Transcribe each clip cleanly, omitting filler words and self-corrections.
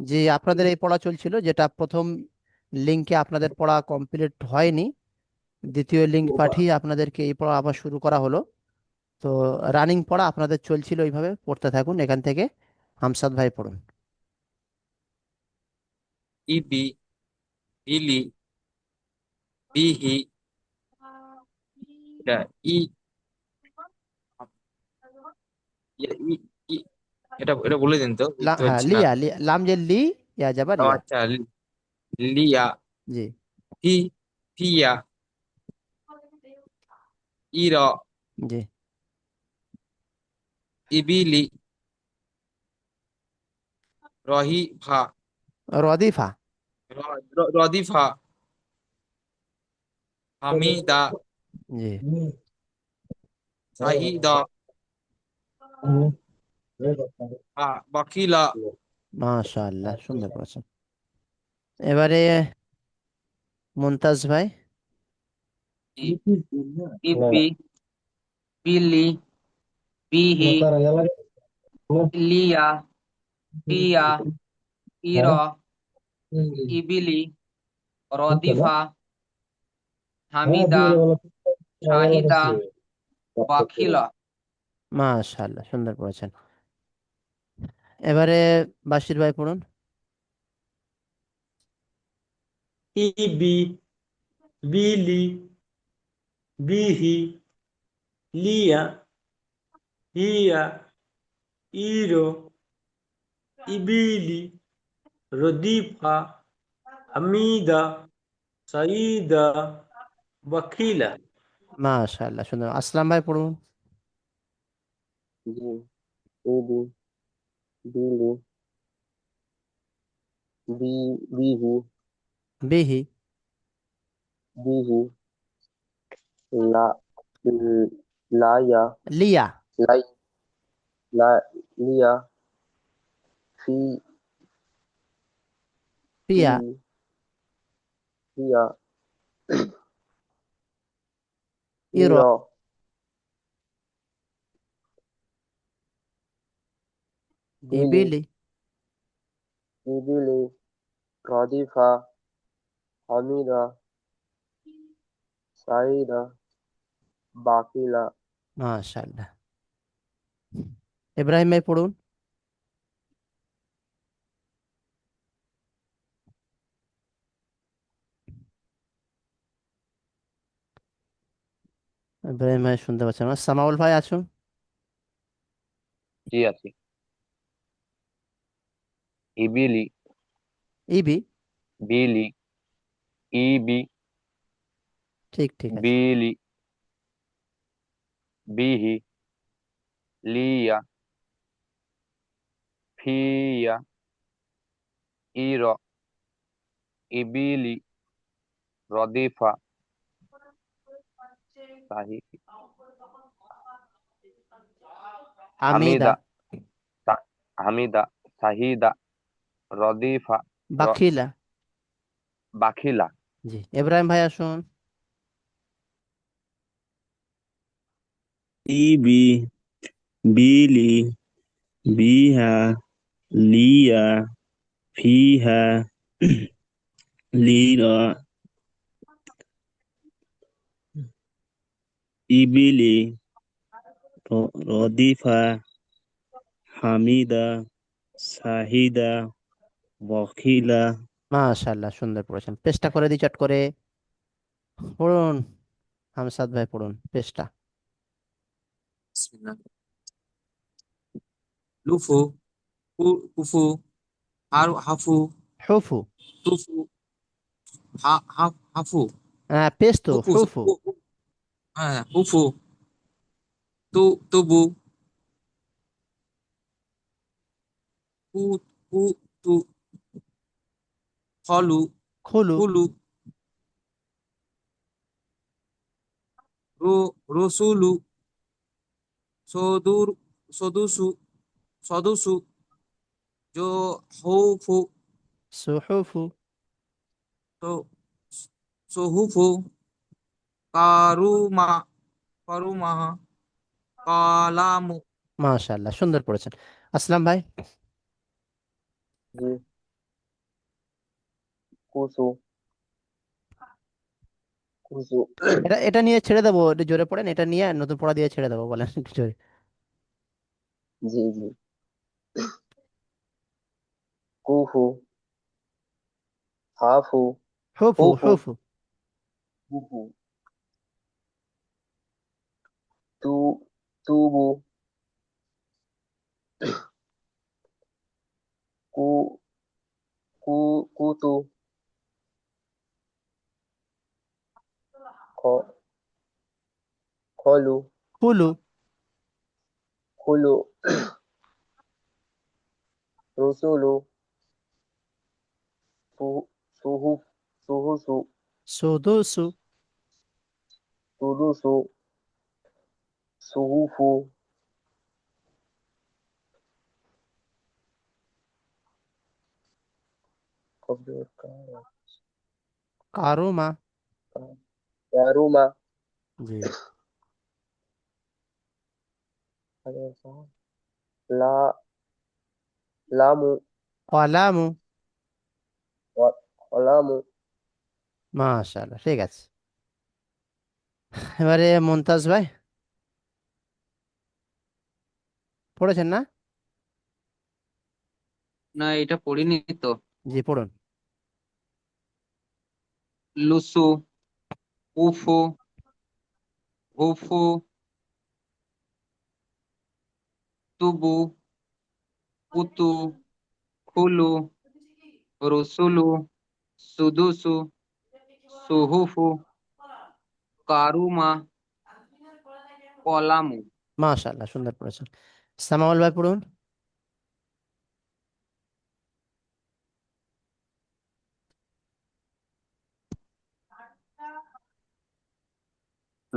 যে আপনাদের এই পড়া চলছিল, যেটা প্রথম লিঙ্কে আপনাদের পড়া কমপ্লিট হয়নি, দ্বিতীয় লিঙ্ক পাঠিয়ে আপনাদেরকে এই পড়া আবার শুরু করা হলো। তো রানিং পড়া আপনাদের চলছিল, ওইভাবে পড়তে থাকুন। এখান থেকে হামসাদ ভাই পড়ুন। ইবি, বিলি, বিহি, এটা ই, ই, ই, এটা এটা বলে দিন তো, বুঝতে হ্যাঁ, পারছি না। লিয়া, লাম যে লি, ইয়া যাবার ও ইয়া। আচ্ছা, লিয়া, জি। ফি, ফিয়া, ইরা, জি। ইবিলি, রহিফা, রদিফা। রদিফা, হামিদা, জি। সাহিদা, বাকিলা। মাশাআল্লাহ, সুন্দর করেছেন। এবারে মুনতাজ ভাই। ইবি, বিলি, বিহি, লিয়া, ফিয়া, ইরা, ইবিলি, রদিফা, হামিদা, শাহিদা, বাখিলা। মাশাআল্লাহ, সুন্দর করেছেন। এবারে বাশির ভাই পড়ুন। ইবি, বিলি, বিহি, লিয়া, হিয়া, ইরো, ইবিলি, রদিফা, হামিদা, সাইদা, ওয়াকিলা। মাশাআল্লাহ, সুন্দর। আসলাম ভাই পড়ুন। জি। ইবি, বিলি, বি, বিহি, বিহি। বিহি, লা, লায়া, লিয়া। লাই, লা, লিয়া, ফি, ফি, পিয়া। ফিয়া, ইরো। ইরা, বিলি, ইবিলি। ইবিলি, রদিফা, হামিদা, সাইদা, বাকিলা। মাশাআল্লাহ। ইব্রাহিম ভাই পড়ুন। ইব্রাহিম ভাই শুনতে পাচ্ছেন না। সামাউল ভাই আছো? জি আছি। ইবিলি, ইবি। বিলি, ইবি, ঠিক ঠিক আছে। বিলি, বিহি, লিয়া, ফিয়া, ইরা, ইবিলি, রদিফা, সাহি, হামিদা। হামিদা, হামিদা, সাহিদা, রদিফা, বাখিলা। বাখিলা। জি, ইব্রাহিম ভাই আসুন। ইবি, বিলি, বিহা, লিয়া, ফিহা, লিরা, ইবিলি, রদিফা, হামিদা, সাহিদা, ওয়াকিলা। মাশাআল্লাহ, সুন্দর পড়েছেন। পেস্টটা করে দিই চট করে। পড়ুন, হামসাদ ভাই পড়ুন পেস্টটা। বিসমিল্লাহ। লুফু, কুফু, আর হাফু, হুফু। তুফু, হাফু, হ্যাঁ, পেস্ট তো হুফু, হুফু। হ্যাঁ হুফু, তু, তুবু, কু, কু, তু, ফলু, খুলু। হুলু, রো, রসুলু, সদুর, সদুসু, সদুসু, জো, হৌফু, সুহুফু। তো, সহুফু, কারুমা, কারুমা, কালামু। মাশাআল্লাহ, সুন্দর পড়েছেন। আসলাম ভাই। জি। কুসু কুসু এটা এটা নিয়ে ছেড়ে দেবো, একটু জোরে পড়েন, এটা নিয়ে নতুন পড়া দিয়ে ছেড়ে দেবো, বলেন একটু জোরে। জি জি কুফু হাফু হুফু হুফু হুফু। হুফু তু তুবু কু কু কুতু খ খলু হুলু। খুলু রসুলু সু- সুহু সুহুসু সুদুসু। সুদুসু সুহুফু কম্পিউটার কারুমা। কারুমা জি। লা লামু কলামু। কলামু মাশাআল্লাহ, ঠিক আছে। এবারে মুনতাজ ভাই, পড়েছেন না? না, এটা পড়িনি তো। জি, পড়ুন। লুসু, উফু, হুফু, তুবু, কুতু, খুলু, রসুলু, সুদুসু, সুহুফু, কারুমা, কলামু। মাশাআল্লাহ, সুন্দর পড়েছেন। সামাউল ভাই পড়ুন।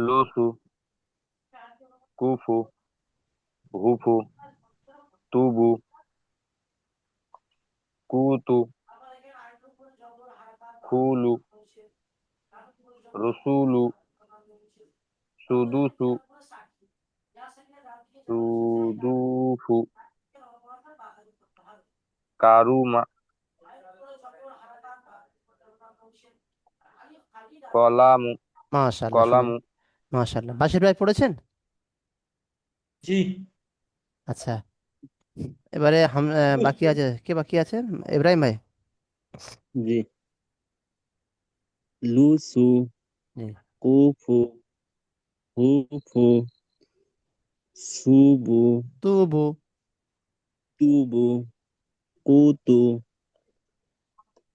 লুসু, কুফু, হুফু, তুবু, কুতু, খুলু, রসুলু, সুদুসু, সুদুফু, কারুমা, কলামু, মাশাআল্লাহ, সুন্দর। কলামু। মাশাআল্লাহ, বাশির ভাই পড়েছেন? জি আচ্ছা, এবারে বাকি আছে, কে বাকি আছেন? ইব্রাহিম ভাই। জি। লুসু, জি। কুফু, হুফু, সুবু, তুবু। তুবু, কুতু,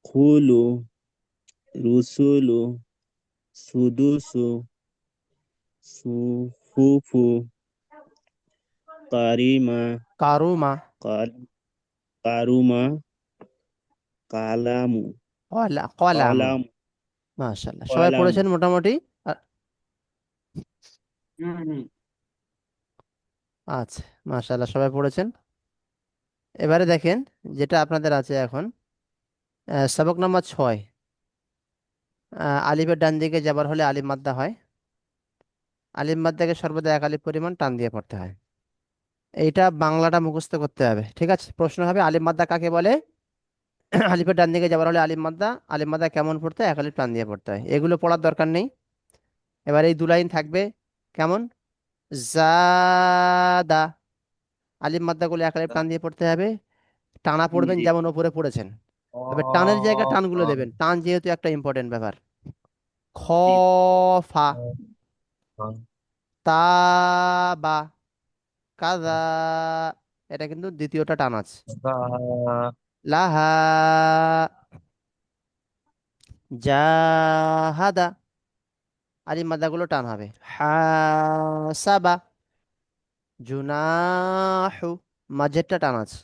খুলু, রুসুলু, সুদুসু, সুহুফু, কারিমা, কারুমা। কাল কারুমা, কালামু, কলামু। কলাম মাশাআল্লাহ, সবাই কলামু। পড়েছেন মোটামুটি। আ- হুম হুম। আচ্ছা, মাশাআল্লাহ, সবাই পড়েছেন। এবারে দেখেন, যেটা আপনাদের আছে এখন, সবক নম্বর 6। আলিফের ডান দিকে যাবার হলে আলিফ মাদ্দা হয়। আলিফ মাদ্দাকে সর্বদা এক আলিফ পরিমাণ টান দিয়ে পড়তে হয়। এইটা বাংলাটা মুখস্থ করতে হবে, ঠিক আছে? প্রশ্ন হবে আলিফ মাদ্দা কাকে বলে। আলিফের ডান দিকে যাবার হলে আলিফ মাদ্দা, আলিফ মাদ্দা কেমন পড়তে হয়, এক আলিফ টান দিয়ে পড়তে হয়। এগুলো পড়ার দরকার নেই। এবার এই 2 লাইন থাকবে কেমন, জাদা, আলিফ মাদ্দাগুলো এক আলিফ টান দিয়ে পড়তে হবে। টানা পড়বেন জি। যেমন ওপরে পড়েছেন, তবে টানের জায়গায় টানগুলো দেবেন, টান যেহেতু একটা ইম্পর্টেন্ট ব্যাপার। জি। খফা, তাবা, কাদা, এটা কিন্তু দ্বিতীয়টা টান আছে। লাহা, জাহাদা, আলিফ মাদ্দাগুলো টান হবে। হাসাবা, জুনাহু, মাঝেরটা টান আছে।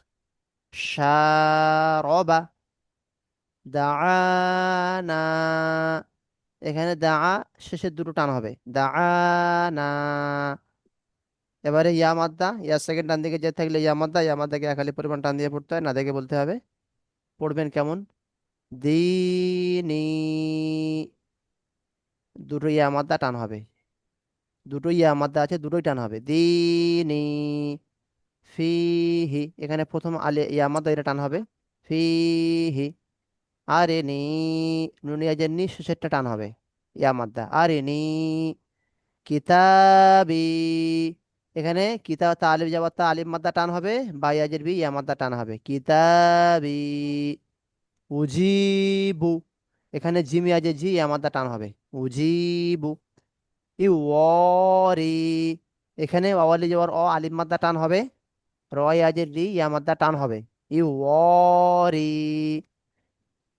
শারবা, দাআনা, এখানে দাআ শেষের দুটো টান হবে, দাআনা। এবারে ইয়া মাদ্দা, ইয়া সেকেন্ড ডান দিকে যে থাকলে ইয়া মাদ্দা, ইয়া মাদ্দাকে একালি পরিমাণ টান দিয়ে পড়তে হয়, না দেখে বলতে হবে। পড়বেন কেমন, দিনি, দুটো ইয়া মাদ্দা টান হবে, দুটো ইয়া মাদ্দা আছে, দুটোই টান হবে। দিনি, ফিহি, এখানে প্রথম আলে ইয়া মাদ্দা, এটা টান হবে। ফিহি, আরিনি, নুনিয়াজের নি শেষেরটা টান হবে, ইয়া মাদ্দা। আরিনি কিতাবি, এখানে কিতাব তা আলিফ যাবার তা আলিফ মাদ্দা টান হবে, বায়াজের বি ইয়া মাদ্দা টান হবে, কিতাবি। উজিবু, এখানে জিম ইয়াজে জি ইয়া মাদ্দা টান হবে, উজিবু। ইওয়ারি, এখানে ওয়ালি যাওয়ার অ আলিফ মাদ্দা টান হবে, রয়াজের রি ইয়া মাদ্দা টান হবে, ইওয়ারি।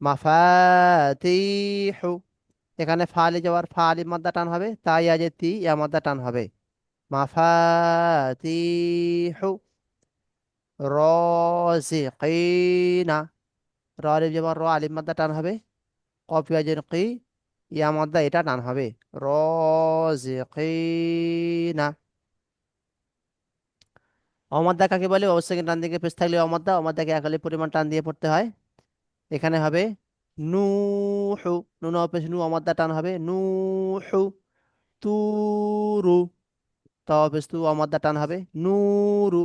মাফাতিহু, এখানে ফালি যাওয়ার ফা আলিফ মাদ্দা টান হবে, তাই আজের তি ইয়া মাদ্দা টান হবে, মাফাতিহু। রাজিকিনা, র আলিফ যাওয়ার র আলিফ মাদ্দা টান হবে, কফ ইয়াজের কি ইয়া মাদ্দা এটা টান হবে, রাজিকিনা। অমাদ্দা কাকে বলে? অবশ্যই ডান দিকে পেশ থাকলে অমাদ্দা, অমাদ্দাকে একালি পরিমাণ টান দিয়ে পড়তে হয়। এখানে হবে নুহু, নুন অপেশ নু অমাদ্দা টান হবে, নুহু। তুরু, তা অপেশ তু অমাদ্দা টান হবে, নূরু।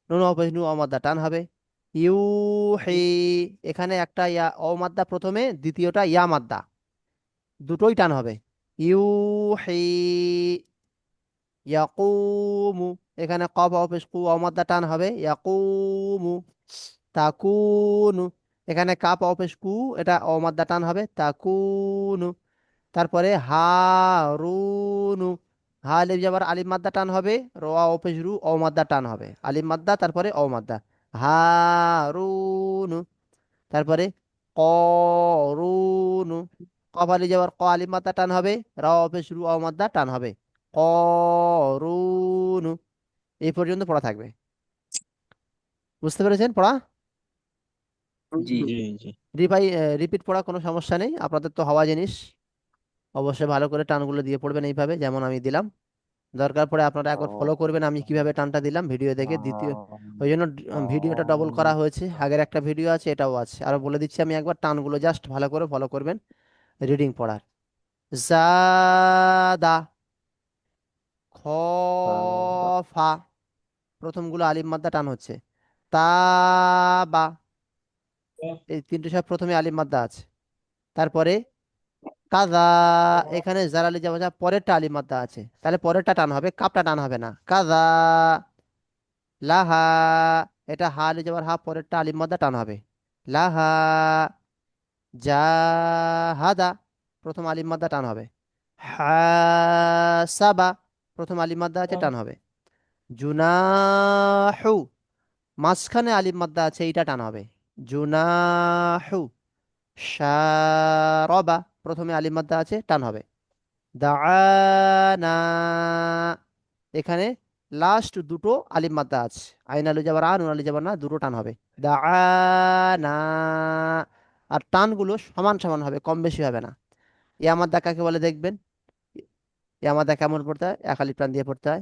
নুন অপেশ নু অমাদ্দা টান হবে, ইউহি। এখানে একটা ইয়া অমাদ্দা প্রথমে, দ্বিতীয়টা ইয়া মাদ্দা, দুটোই টান হবে, ইউহি। ইয়াকুমু, এখানে কফ অপেশ কু অমাদ্দা টান হবে, ইয়াকুমু। তাকুনু, এখানে কাপ অপেশ কু, এটা অমাদ্দা টান হবে, তাকুনু। তারপরে হারুনু, হা আলিফ যাবার আলিফ মাদ্দা টান হবে, রোয়া অপেশ রু অমাদ্দা টান হবে, আলিফ মাদ্দা তারপরে অমাদ্দা, হারুনু। তারপরে করুনু, কফ আলিফ যাবার ক আলিফ মাদ্দা টান হবে, রা অপেশ রু অমাদ্দা টান হবে, করুনু। এই পর্যন্ত পড়া থাকবে। বুঝতে পেরেছেন পড়া? জি। জি জি। রিপিট পড়া কোনো সমস্যা নেই, আপনাদের তো হওয়া জিনিস। অবশ্যই ভালো করে টানগুলো দিয়ে পড়বেন এইভাবে যেমন আমি দিলাম। দরকার পড়ে আপনারা একবার ফলো করবেন আমি কিভাবে টানটা দিলাম ভিডিও দেখে। দ্বিতীয়, ওই জন্য ভিডিওটা ডবল করা হয়েছে, আগের একটা ভিডিও আছে এটাও আছে, আর বলে দিচ্ছি আমি একবার, টানগুলো জাস্ট ভালো করে ফলো করবেন রিডিং পড়ার। জাদা, খফা, প্রথমগুলো আলিফ মাদ্দা টান হচ্ছে, তাবা, এই তিনটে সব প্রথমে আলিফ মাদ্দা আছে। তারপরে কাজা, এখানে জালালি যাওয়া যা পরেরটা আলিফ মাদ্দা আছে, তাহলে পরেরটা টান হবে, কাপটা টান হবে না, কাজা। লাহা, এটা হা আলি যাওয়ার হা পরেরটা আলিফ মাদ্দা টান হবে, লাহা। জাহাদা, প্রথম আলিফ মাদ্দা টান হবে, হাসাবা, প্রথম আলিফ মাদ্দা আছে টান হবে, জুনাহু, মাঝখানে আলিফ মাদ্দা আছে এইটা টান হবে, জুনাহু। শারবা, প্রথমে আলিফ মাদ্দা আছে টান হবে, দাআনা, এখানে লাস্ট দুটো আলিফ মাদ্দা আছে, আইন আলু যাবার আ, নুন আলু যাবার না, দুটো টান হবে, দাআনা। আর টানগুলো সমান সমান হবে, কম বেশি হবে না। ইয়া মাদ্দা কাকে বলে দেখবেন? ইয়া মাদ্দা কেমন পড়তে হয়? এক আলিফ টান দিয়ে পড়তে হয়।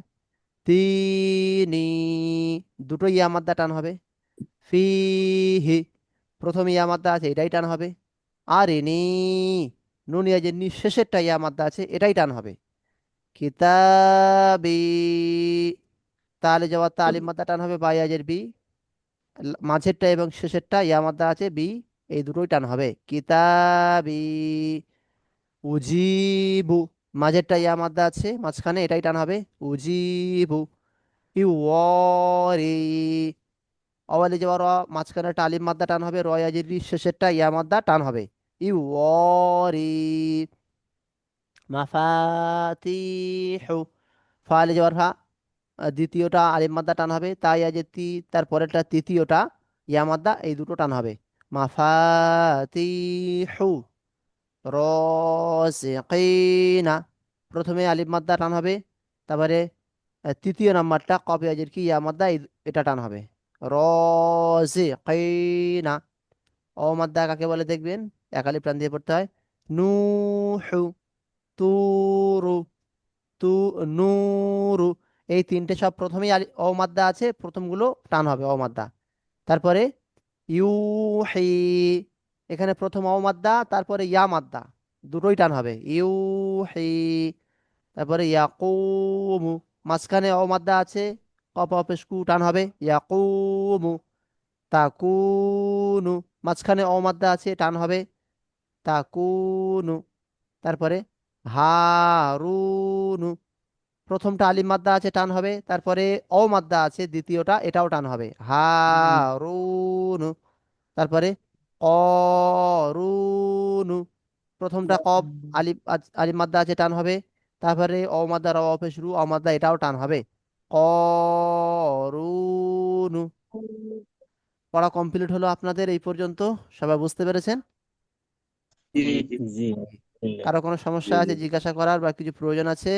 তিনি, দুটো ইয়া মাদ্দা টান হবে, ফিহি, প্রথম ইয়া মাদ্দা আছে এটাই টান হবে, আর ইনি, নুন ইয়া যে নি শেষেরটা ইয়া মাদ্দা আছে এটাই টান হবে, কিতাবি, তাহলে যাওয়ার তা আলিফ মাদ্দা টান হবে, বা ইয়াজের বি, মাঝেরটা এবং শেষেরটা ইয়া মাদ্দা আছে বি, এই দুটোই টান হবে, কিতাবি। উজিবু, মাঝেরটা ইয়া মাদ্দা আছে, মাঝখানে এটাই টান হবে, উজিবু। ইওয়ারি, অওয়ালি যাওয়ার র, মাঝখানে একটা আলিফ মাদ্দা টান হবে, রয়াজির রি, শেষেরটা ইয়া মাদ্দা টান হবে, ইওয়ারি। মাফাতিহু, ফালি যাওয়ার ফা, দ্বিতীয়টা আলিফ মাদ্দা টান হবে, তাই আজ তি, তারপরেরটা তৃতীয়টা ইয়া মাদ্দা, এই দুটো টান হবে, মাফাতিহু। রসিকিনা, প্রথমে আলিফ মাদ্দা টান হবে, তারপরে তৃতীয় নাম্বারটা কফ ইয়াজের কি ইয়া মাদ্দা, এটা টান হবে, রসিকিনা। অ মাদ্দা কাকে বলে দেখবেন? এক আলিফ টান দিয়ে পড়তে হয়, নুহু। তুরু, তু, নূরু, এই তিনটে সব প্রথমেই অ মাদ্দা আছে, প্রথমগুলো টান হবে অ মাদ্দা। তারপরে ইউহি, এখানে প্রথম অ মাদ্দা তারপরে ইয়া মাদ্দা, দুটোই টান হবে, ইউহি। তারপরে মাঝখানে অ মাদ্দা আছে, কপ অপেশ কু টান হবে, ইয়াকুমু। তাকুনু, মাঝখানে অমাদ্দা আছে, টান হবে, তাকুনু। তারপরে হারুনু, প্রথমটা আলিফ মাদ্দা আছে, টান হবে, তারপরে অ মাদ্দা আছে দ্বিতীয়টা, এটাও টান হবে, হারুনু। তারপরে করুনু, প্রথমটা কফ, আলিফ মাদ্দা আছে, টান হবে, তারপরে অ মাদ্দা, র অফে শুরু, অ মাদ্দা, এটাও টান হবে, করুনু। পড়া কমপ্লিট হলো আপনাদের এই পর্যন্ত, সবাই বুঝতে পেরেছেন? জি জি জি কারো কোনো সমস্যা আছে জিজ্ঞাসা করার বা কিছু প্রয়োজন আছে?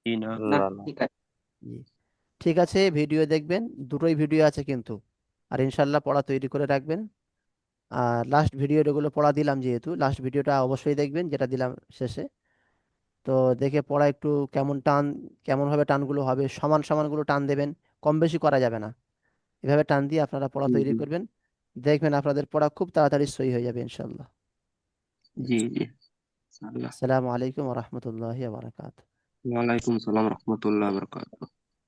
জি না না না না ঠিক আছে। জি। ঠিক আছে, ভিডিও দেখবেন, দুটোই ভিডিও আছে কিন্তু, আর ইনশাল্লাহ পড়া তৈরি করে রাখবেন। আর লাস্ট ভিডিওগুলো পড়া দিলাম, যেহেতু লাস্ট ভিডিওটা অবশ্যই দেখবেন যেটা দিলাম শেষে। তো দেখে পড়া একটু কেমন টান, কেমন ভাবে টানগুলো হবে, সমান সমানগুলো টান দেবেন, কম বেশি করা যাবে না, এভাবে টান দিয়ে আপনারা পড়া তৈরি করবেন, দেখবেন আপনাদের পড়া খুব তাড়াতাড়ি সই হয়ে যাবে ইনশাল্লাহ। জি জি আল্লাহ। আসসালামু আলাইকুম রহমতুল্লাহি বারাকাত। ওয়ালাইকুম সালাম রহমতুল্লাহ বরকাত।